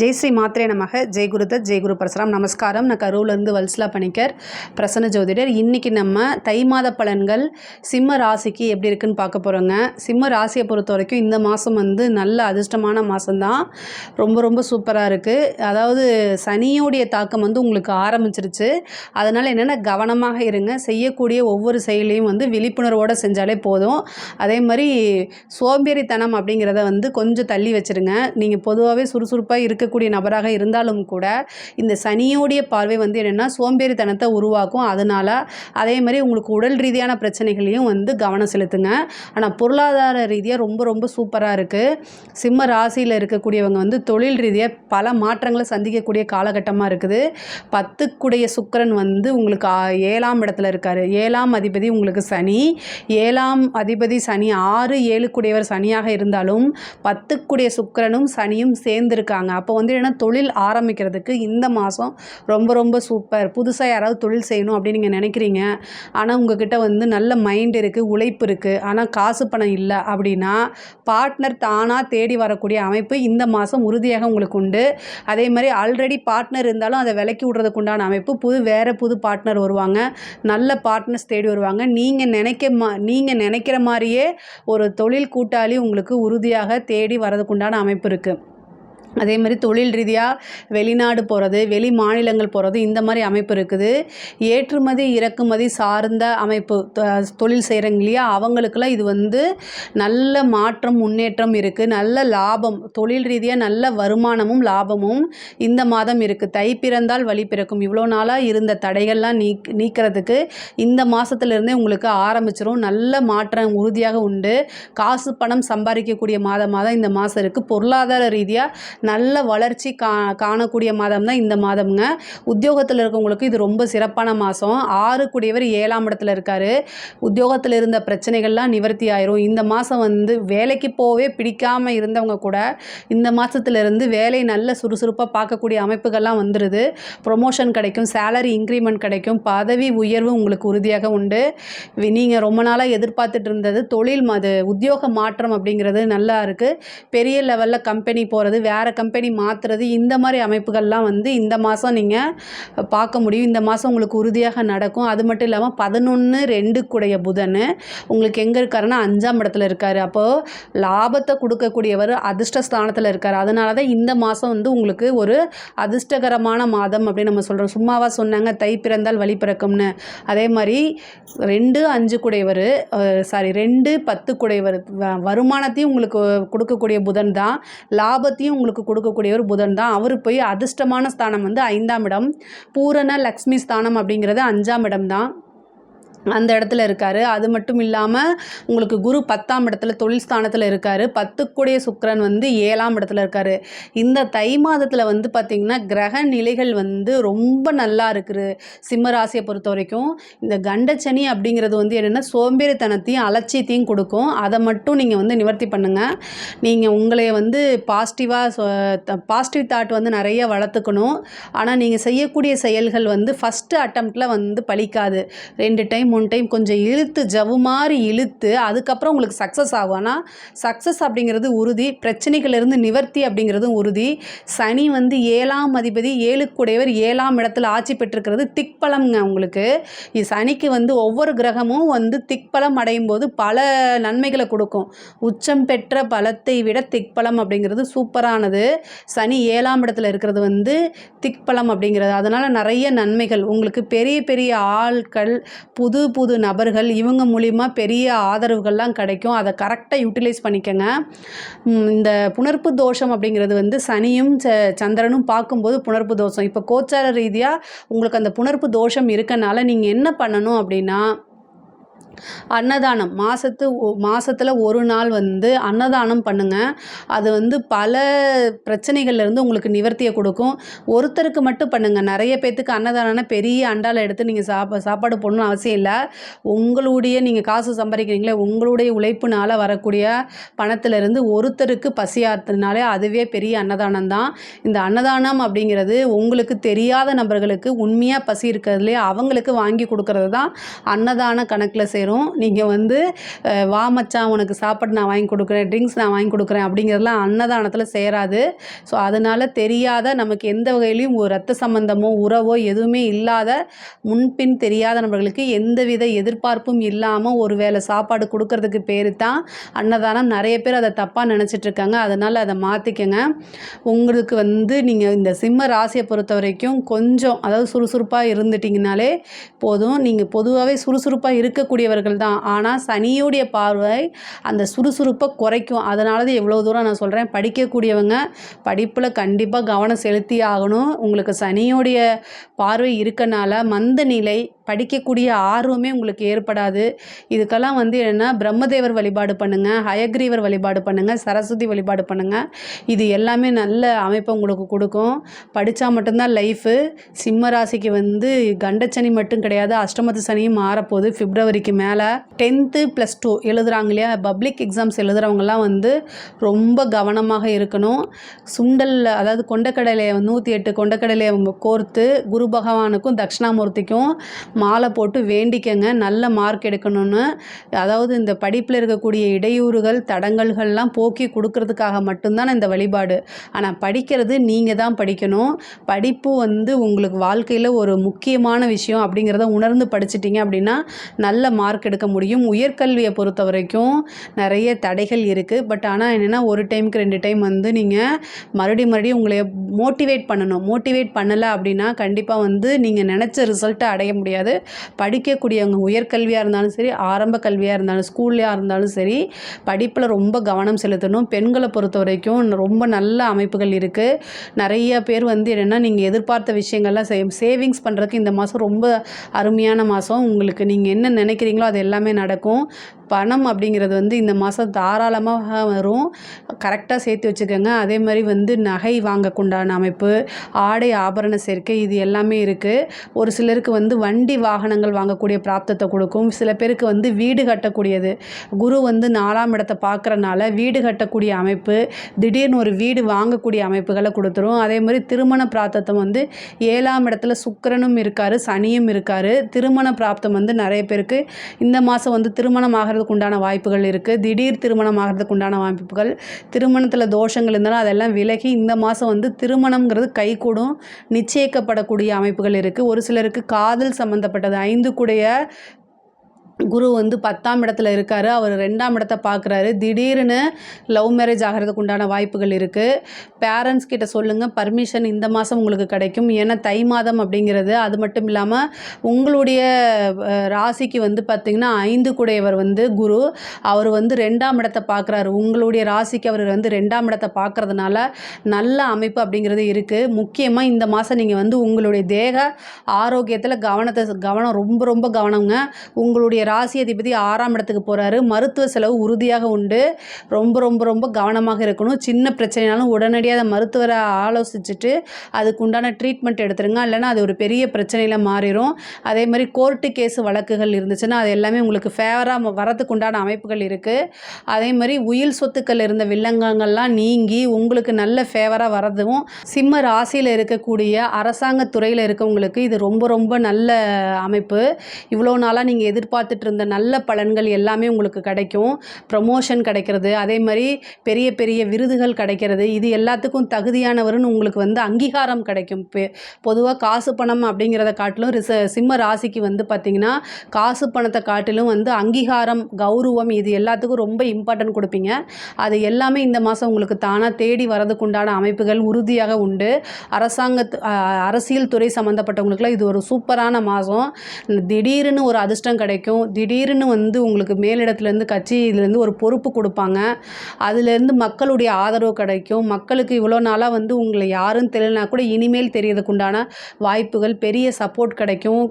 ஜெய் ஸ்ரீ மாத்ரே நமக. ஜெய் குருதத், ஜெய் குரு பரசுராம். நமஸ்காரம். நான் கரூர்லேருந்து வல்சலா பணிக்கர், பிரசன்ன ஜோதிடர். இன்றைக்கி நம்ம தை மாத பலன்கள் சிம்ம ராசிக்கு எப்படி இருக்குன்னு பார்க்க போகிறோங்க. சிம்ம ராசியை பொறுத்த வரைக்கும் இந்த மாதம் நல்ல அதிர்ஷ்டமான மாதம்தான். ரொம்ப சூப்பராக இருக்குது. அதாவது சனியோடைய தாக்கம் உங்களுக்கு ஆரம்பிச்சிருச்சு. அதனால் என்னென்ன கவனமாக இருங்க. செய்யக்கூடிய ஒவ்வொரு செயலையும் விழிப்புணர்வோடு செஞ்சாலே போதும். அதே மாதிரி சோம்பேறித்தனம் அப்படிங்கிறத கொஞ்சம் தள்ளி வச்சுருங்க. நீங்கள் பொதுவாகவே சுறுசுறுப்பாக இருக்கக்கூடிய நபராக இருந்தாலும் கூட இந்த சனியோடைய பார்வை என்னென்னா சோம்பேறித்தனத்தை உருவாக்கும். அதனால் அதே மாதிரி உங்களுக்கு உடல் ரீதியான பிரச்சனைகளையும் கவனம் செலுத்துங்க. ஆனால் பொருளாதார ரீதியாக ரொம்ப சூப்பராக இருக்குது. சிம்ம ராசியில் இருக்கக்கூடியவங்க தொழில் ரீதியாக பல மாற்றங்களை சந்திக்கக்கூடிய காலகட்டமாக இருக்குது. 10க்குடைய சுக்கிரன் உங்களுக்கு 7ஆம் இடத்துல இருக்கார். 7ஆம் அதிபதி உங்களுக்கு சனி. 7ஆம் அதிபதி சனி 6, 7க்குடையவர் சனியாக இருந்தாலும் 10க்குடைய சுக்கிரனும் சனியும் சேர்ந்துருக்காங்க. அப்போ என்ன தொழில் ஆரம்பிக்கிறதுக்கு இந்த மாதம் ரொம்ப சூப்பர். புதுசாக யாராவது தொழில் செய்யணும் அப்படின்னு நீங்கள் நினைக்கிறீங்க. ஆனால் உங்ககிட்ட நல்ல மைண்ட் இருக்குது, உழைப்பு இருக்குது, ஆனால் காசு பணம் இல்லை அப்படின்னா பார்ட்னர் தானாக தேடி வரக்கூடிய அமைப்பு இந்த மாதம் உறுதியாக உங்களுக்கு உண்டு. அதே மாதிரி ஆல்ரெடி பார்ட்னர் இருந்தாலும் அதை விலக்கி விடுறதுக்கு உண்டான அமைப்பு வேறு புது பார்ட்னர் வருவாங்க. நல்ல பார்ட்னர்ஸ் தேடி வருவாங்க. நீங்கள் நினைக்கிற மாதிரியே ஒரு தொழில் கூட்டாளி உங்களுக்கு உறுதியாக தேடி வரதுக்குண்டான அமைப்பு இருக்குது. அதே மாதிரி தொழில் ரீதியாக வெளிநாடு போகிறது, வெளி மாநிலங்கள் போகிறது, இந்த மாதிரி அமைப்பு இருக்குது. ஏற்றுமதி இறக்குமதி சார்ந்த அமைப்பு தொழில் செய்கிறவங்க இல்லையா, அவங்களுக்கெல்லாம் இது நல்ல மாற்றம் முன்னேற்றம் இருக்குது. நல்ல லாபம், தொழில் ரீதியாக நல்ல வருமானமும் லாபமும் இந்த மாதம் இருக்குது. தை பிறந்தால் வழி பிறக்கும். இவ்வளோ நாளாக இருந்த தடைகள்லாம் நீக்கிறதுக்கு இந்த மாதத்துலேருந்தே உங்களுக்கு ஆரம்பிச்சிடும். நல்ல மாற்றம் உறுதியாக உண்டு. காசு பணம் சம்பாதிக்கக்கூடிய மாதமாக இந்த மாதம் இருக்குது. பொருளாதார ரீதியாக நல்ல வளர்ச்சி காணக்கூடிய மாதம் தான் இந்த மாதம்ங்க. உத்தியோகத்தில் இருக்கவங்களுக்கு இது ரொம்ப சிறப்பான மாதம். 6க்குடையவர் 7ஆம் இடத்துல இருக்கார். உத்தியோகத்தில் இருந்த பிரச்சனைகள்லாம் நிவர்த்தி ஆயிரும். இந்த மாதம் வேலைக்கு போவே பிடிக்காமல் இருந்தவங்க கூட இந்த மாதத்துலேருந்து வேலை நல்ல சுறுசுறுப்பாக பார்க்கக்கூடிய அமைப்புகள்லாம் வந்துடுது. ப்ரொமோஷன் கிடைக்கும், சேலரி இன்க்ரிமெண்ட் கிடைக்கும், பதவி உயர்வு உங்களுக்கு உறுதியாக உண்டு. நீங்கள் ரொம்ப நாளாக எதிர்பார்த்துட்டு இருந்தது தொழில் உத்தியோக மாற்றம் அப்படிங்கிறது நல்லா இருக்குது. பெரிய லெவலில் கம்பெனி போகிறது, வேறு கம்பெனி மாற்றுறது, இந்த மாதிரி அமைப்புகள்லாம் இந்த மாதம் நீங்கள் பார்க்க முடியும். இந்த மாதம் உங்களுக்கு உறுதியாக நடக்கும். அது மட்டும் இல்லாமல் 11-2 புதன் உங்களுக்கு எங்கே இருக்காருன்னா 5ஆம் இடத்துல இருக்கார். அப்போது லாபத்தை கொடுக்கக்கூடியவர் அதிர்ஷ்ட ஸ்தானத்தில் இருக்கார். அதனால தான் இந்த மாதம் உங்களுக்கு ஒரு அதிர்ஷ்டகரமான மாதம் அப்படின்னு நம்ம சொல்கிறோம். சும்மாவா சொன்னாங்க தை பிறந்தால் வழி பிறக்கும்னு? அதே மாதிரி 2-5 2-10 வருமானத்தையும் உங்களுக்கு கொடுக்கக்கூடிய புதன் தான். லாபத்தையும் உங்களுக்கு கொடுக்கக்கூடியவர் புதன் தான். அவர் போய் அதிர்ஷ்டமான ஸ்தானம் 5ஆம் இடம். பூரண லக்ஷ்மி ஸ்தானம் அப்படிங்கிறது 5ஆம் இடம் தான். அந்த இடத்துல இருக்கார். அது மட்டும் இல்லாமல் உங்களுக்கு குரு 10ஆம் இடத்துல தொழில் ஸ்தானத்தில் இருக்கார். 10க்குடைய சுக்கிரன் 7ஆம் இடத்துல இருக்கார். இந்த தை மாதத்தில் பார்த்திங்கன்னா கிரக நிலைகள் ரொம்ப நல்லா இருக்குது. சிம்மராசியை பொறுத்த வரைக்கும் இந்த கண்டச்சனி அப்படிங்கிறது என்னென்னா சோம்பேறித்தனத்தையும் அலட்சியத்தையும் கொடுக்கும். அதை மட்டும் நீங்கள் நிவர்த்தி பண்ணுங்கள். நீங்கள் உங்களை பாசிட்டிவ் தாட் நிறைய வளர்த்துக்கணும். ஆனால் நீங்கள் செய்யக்கூடிய செயல்கள் ஃபஸ்ட்டு அட்டம்ப்டில் பலிக்காது. 2 டைம் 3 டைம் கொஞ்சம் ஜவ்வு மாதிரி இழுத்து அதுக்கப்புறம் உங்களுக்கு சக்ஸஸ் ஆகும். ஆனால் சக்ஸஸ் அப்படிங்கிறது உறுதி. பிரச்சனைகளிலிருந்து நிவர்த்தி அப்படிங்கிறதும் உறுதி. சனி 7ஆம் அதிபதி 7க்குடையவர் 7ஆம் இடத்துல ஆட்சி பெற்றிருக்கிறது திக்பலம்ங்க. உங்களுக்கு சனிக்கு ஒவ்வொரு கிரகமும் திக்பலம் அடையும் போது பல நன்மைகளை கொடுக்கும். உச்சம் பெற்ற பலத்தை விட திக்பலம் அப்படிங்கிறது சூப்பரானது. சனி 7ஆம் இடத்துல இருக்கிறது திக்பலம் அப்படிங்கிறது. அதனால் நிறைய நன்மைகள் உங்களுக்கு. பெரிய ஆட்கள், புது நபர்கள், இவங்க மூலிமா பெரிய ஆதரவுகள்லாம் கிடைக்கும். அதை கரெக்டாக யூட்டிலைஸ் பண்ணிக்கங்க. இந்த புணர்ப்பு தோஷம் அப்படிங்கிறது சனியும் சந்திரனும் பார்க்கும்போது புணர்ப்பு தோஷம். இப்போ கோச்சார ரீதியாக உங்களுக்கு அந்த புணர்ப்பு தோஷம் இருக்கனால நீங்கள் என்ன பண்ணணும் அப்படின்னா, அன்னதானம் மாதத்தில் ஒரு நாள் அன்னதானம் பண்ணுங்கள். அது பல பிரச்சனைகள்லேருந்து உங்களுக்கு நிவர்த்தியை கொடுக்கும். ஒருத்தருக்கு மட்டும் பண்ணுங்கள். நிறைய பேர்த்துக்கு அன்னதானம்னா பெரிய அண்டாவில் எடுத்து நீங்கள் சாப்பாடு போடணும்னு அவசியம் இல்லை. உங்களுடைய நீங்கள் காசு சம்பாதிக்கிறீங்களே, உங்களுடைய உழைப்புனால் வரக்கூடிய பணத்திலிருந்து ஒருத்தருக்கு பசியாற்றுனாலே அதுவே பெரிய அன்னதானம் தான். இந்த அன்னதானம் அப்படிங்கிறது உங்களுக்கு தெரியாத நபர்களுக்கு உண்மையாக பசி இருக்கிறதுலே அவங்களுக்கு வாங்கி கொடுக்கறது தான் அன்னதான கணக்கில் சேரும். நீங்கள் வந்து வா மச்சான் உனக்கு சாப்பாடு நான் வாங்கி கொடுக்குறேன், ட்ரிங்க்ஸ் நான் வாங்கி கொடுக்குறேன் அப்படிங்கிறதுலாம் அன்னதானத்தில் சேராது. ஸோ அதனால் தெரியாத நமக்கு எந்த வகையிலையும் ஒரு ரத்த சம்பந்தமோ உறவோ எதுவுமே இல்லாத முன்பின் தெரியாத நபர்களுக்கு எந்தவித எதிர்பார்ப்பும் இல்லாமல் ஒரு வேளை சாப்பாடு கொடுக்கறதுக்கு பேர் தான் அன்னதானம். நிறைய பேர் அதை தப்பாக நினச்சிட்ருக்காங்க. அதனால் அதை மாற்றிக்கங்க. உங்களுக்கு வந்து நீங்கள் இந்த சிம்ம ராசியை பொறுத்த வரைக்கும் கொஞ்சம் அதாவது சுறுசுறுப்பாக இருந்துட்டிங்கனாலே போதும். நீங்கள் பொதுவாகவே சுறுசுறுப்பாக இருக்கக்கூடியவர்கள் தான். ஆனால் சனியுடைய பார்வை அந்த சுறுசுறுப்பை குறைக்கும். அதனால தான் எவ்வளோ தூரம் நான் சொல்கிறேன். படிக்கக்கூடியவங்க படிப்பில் கண்டிப்பாக கவனம் செலுத்தி ஆகணும். உங்களுக்கு சனியோடைய பார்வை இருக்கனால மந்த நிலை, படிக்கக்கூடிய ஆர்வமே உங்களுக்கு ஏற்படாது. இதுக்கெல்லாம் வந்து என்னென்னா பிரம்மதேவர் வழிபாடு பண்ணுங்கள், ஹயக்ரீவர் வழிபாடு பண்ணுங்கள், சரஸ்வதி வழிபாடு பண்ணுங்கள். இது எல்லாமே நல்ல அமைப்பை உங்களுக்கு கொடுக்கும். படித்தா மட்டும்தான் லைஃபு. சிம்ம ராசிக்கு வந்து கண்டச்சனி மட்டும் கிடையாது, அஷ்டமத்து சனியும் மாறப்போகுது பிப்ரவரிக்கு மேலே. 10th + 2 எழுதுகிறாங்க இல்லையா, பப்ளிக் எக்ஸாம்ஸ் எழுதுகிறவங்கலாம் வந்து ரொம்ப கவனமாக இருக்கணும். சுண்டல் அதாவது கொண்டக்கடலையை 108 கொண்டக்கடலையை கோர்த்து குரு பகவானுக்கும் தட்சிணாமூர்த்திக்கும் மாலை போட்டு வேண்டிக்கங்க, நல்ல மார்க் எடுக்கணும்னு. அதாவது இந்த படிப்பில் இருக்கக்கூடிய இடையூறுகள் தடங்கல்கள்லாம் போக்கி கொடுக்கறதுக்காக மட்டும்தான் இந்த வழிபாடு. ஆனால் படிக்கிறது நீங்கள் தான் படிக்கணும். படிப்பு வந்து உங்களுக்கு வாழ்க்கையில் ஒரு முக்கியமான விஷயம் அப்படிங்கிறத உணர்ந்து படிச்சிட்டிங்க அப்படின்னா நல்ல மார்க் எடுக்க முடியும். உயர்கல்வியை பொறுத்த வரைக்கும் நிறைய தடைகள் இருக்குது. பட் ஆனால் என்னென்னா ஒரு டைமுக்கு 2 டைம் வந்து நீங்கள் மறுபடியும் உங்களை மோட்டிவேட் பண்ணணும். மோட்டிவேட் பண்ணலை அப்படின்னா கண்டிப்பாக வந்து நீங்கள் நினச்ச ரிசல்ட்டை அடைய முடியாது. படிக்கக்கூடியவங்க உயர்கல்வியாக இருந்தாலும் சரி, ஆரம்ப கல்வியாக இருந்தாலும் ஸ்கூல்லையாக இருந்தாலும் சரி, படிப்பில் ரொம்ப கவனம் செலுத்தணும். பெண்களை பொறுத்த வரைக்கும் ரொம்ப நல்ல அமைப்புகள் இருக்குது. நிறைய பேர் வந்து என்னென்னா நீங்கள் எதிர்பார்த்த விஷயங்கள்லாம் சேவிங்ஸ் பண்ணுறதுக்கு இந்த மாதம் ரொம்ப அருமையான மாதம். உங்களுக்கு நீங்கள் என்ன நினைக்கிறீங்களோ அது எல்லாமே நடக்கும். பணம் அப்படிங்கிறது வந்து இந்த மாதம் தாராளமாக வரும். கரெக்டாக சேர்த்து வச்சுக்கோங்க. அதே மாதிரி வந்து நகை வாங்கக்குண்டான அமைப்பு, ஆடை ஆபரண சேர்க்கை, இது எல்லாமே இருக்குது. ஒரு சிலருக்கு வந்து வண்டி வாகனங்கள் வாங்கக்கூடிய பிராப்தத்தை கொடுக்கும். சில பேருக்கு வந்து வீடு கட்டக்கூடியது, குரு வந்து 4ஆம் இடத்தை பார்க்குறனால வீடு கட்டக்கூடிய அமைப்பு, திடீர்னு ஒரு வீடு வாங்கக்கூடிய அமைப்புகளை கொடுத்துரும். அதே மாதிரி திருமண பிராப்தத்தை வந்து 7ஆம் இடத்துல சுக்கிரனும் இருக்கார், சனியும் இருக்கார். திருமண பிராப்தம் வந்து நிறைய பேருக்கு இந்த மாதம் வந்து திருமணம் ஆகிறதுக்கு உண்டான வாய்ப்புகள் இருக்குது. திடீர் திருமணம் ஆகிறதுக்கு உண்டான வாய்ப்புகள், திருமணத்தில் தோஷங்கள் இருந்தாலும் அதெல்லாம் விலகி இந்த மாதம் வந்து திருமணம்ங்கிறது கைகூடும், நிச்சயிக்கப்படக்கூடிய அமைப்புகள் இருக்குது. ஒரு சிலருக்கு காதல் சம்மந்தப்பட்டது 5 கூடைய குரு வந்து 10ஆம் இடத்துல இருக்கார், அவர் 2ஆம் இடத்தை பார்க்குறாரு. திடீர்னு லவ் மேரேஜ் ஆகிறதுக்கு உண்டான வாய்ப்புகள் இருக்குது. பேரண்ட்ஸ் கிட்ட சொல்லுங்கள், பர்மிஷன் இந்த மாதம் உங்களுக்கு கிடைக்கும். ஏன்னா தை மாதம் அப்படிங்கிறது. அது மட்டும் இல்லாமல் உங்களுடைய ராசிக்கு வந்து பார்த்திங்கன்னா 5 கூடையவர் வந்து குரு, அவர் வந்து 2ஆம் இடத்தை பார்க்குறாரு. உங்களுடைய ராசிக்கு அவர் வந்து 2ஆம் இடத்தை பார்க்குறதுனால நல்ல அமைப்பு அப்படிங்கிறது இருக்குது. முக்கியமாக இந்த மாதம் நீங்கள் வந்து உங்களுடைய தேக ஆரோக்கியத்தில் கவனம் ரொம்ப கவனங்க. உங்களுடைய ராசி அதிபதி 6ஆம் இடத்துக்கு போகிறாரு. மருத்துவ செலவு உறுதியாக உண்டு. ரொம்ப கவனமாக இருக்கணும். சின்ன பிரச்சனைனாலும் உடனடியாக அதை மருத்துவரை ஆலோசிச்சுட்டு அதுக்கு உண்டான ட்ரீட்மெண்ட் எடுத்துருங்க. இல்லைன்னா அது ஒரு பெரிய பிரச்சனையில் மாறிடும். அதே மாதிரி கோர்ட்டு கேஸு வழக்குகள் இருந்துச்சுன்னா அது எல்லாமே உங்களுக்கு ஃபேவராக வரதுக்கு உண்டான அமைப்புகள் இருக்குது. அதே மாதிரி உயில் சொத்துக்கள் இருந்த வில்லங்கங்கள்லாம் நீங்கி உங்களுக்கு நல்ல ஃபேவராக வரதும், சிம்ம ராசியில் இருக்கக்கூடிய அரசாங்க துறையில் இருக்கவங்களுக்கு இது ரொம்ப நல்ல அமைப்பு. இவ்வளோ நாளாக நீங்கள் எதிர்பார்த்துட்டு இருந்த நல்ல பலன்கள் எல்லாமே உங்களுக்கு கிடைக்கும். ப்ரமோஷன் கிடைக்கிறது, அதே மாதிரி பெரிய விருதுகள் கிடைக்கிறது, இது எல்லாத்துக்கும் தகுதியானவர்னு உங்களுக்கு வந்து அங்கீகாரம் கிடைக்கும். பொதுவாக காசு பணம் அப்படிங்கிறத காட்டிலும் சிம்ம ராசிக்கு வந்து பார்த்திங்கன்னா காசு பணத்தை காட்டிலும் வந்து அங்கீகாரம், கௌரவம், இது எல்லாத்துக்கும் ரொம்ப இம்பார்ட்டன்ட் கொடுப்பீங்க. அது எல்லாமே இந்த மாதம் உங்களுக்கு தானாக தேடி வரதுக்கு உண்டான அமைப்புகள் உறுதியாக உண்டு. அரசியல் துறை சம்மந்தப்பட்டவங்களுக்குலாம் இது ஒரு சூப்பரான மாதம். திடீர்னு ஒரு அதிர்ஷ்டம் கிடைக்கும். திடீர்னு வந்து உங்களுக்கு மேலிடத்துலேருந்து கட்சியிலேருந்து ஒரு பொறுப்பு கொடுப்பாங்க. அதுலேருந்து மக்களுடைய ஆதரவு கிடைக்கும். மக்களுக்கு இவ்வளோ நாளாக வந்து உங்களை யாரும் தெரியலனா கூட இனிமேல் தெரியறதுக்கு உண்டான வாய்ப்புகள், பெரிய சப்போர்ட் கிடைக்கும்.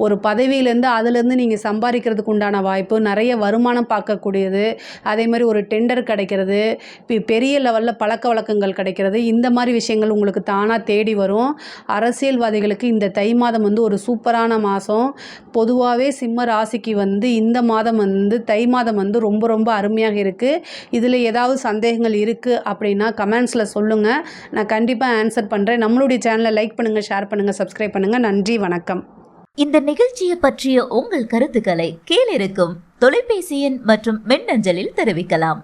ஒரு பதவியிலேருந்து அதுலேருந்து நீங்கள் சம்பாதிக்கிறதுக்கு உண்டான வாய்ப்பு, நிறைய வருமானம் பார்க்கக்கூடியது, அதே மாதிரி ஒரு டெண்டர் கிடைக்கிறது, பெரிய லெவலில் பழக்க வழக்கங்கள் கிடைக்கிறது, இந்த மாதிரி விஷயங்கள் உங்களுக்கு தானாக தேடி வரும். அரசியல்வாதிகளுக்கு இந்த தை மாதம் வந்து ஒரு சூப்பரான மாதம். பொதுவாகவே சிம்ம ராசிக்கு வந்து இந்த மாதம் வந்து தை மாதம் வந்து ரொம்ப அருமையாக இருக்குது. இதில் ஏதாவது சந்தேகங்கள் இருக்குது அப்படின்னா கமெண்ட்ஸில் சொல்லுங்கள், நான் கண்டிப்பாக ஆன்சர் பண்ணுறேன். நம்மளுடைய சேனலை லைக் பண்ணுங்கள், ஷேர் பண்ணுங்கள், சப்ஸ்கிரைப் பண்ணுங்கள். நன்றி, வணக்கம். இந்த நிகழ்ச்சியை பற்றிய உங்கள் கருத்துக்களை கீழிருக்கும் தொலைபேசி எண் மற்றும் மின்னஞ்சலில் தெரிவிக்கலாம்.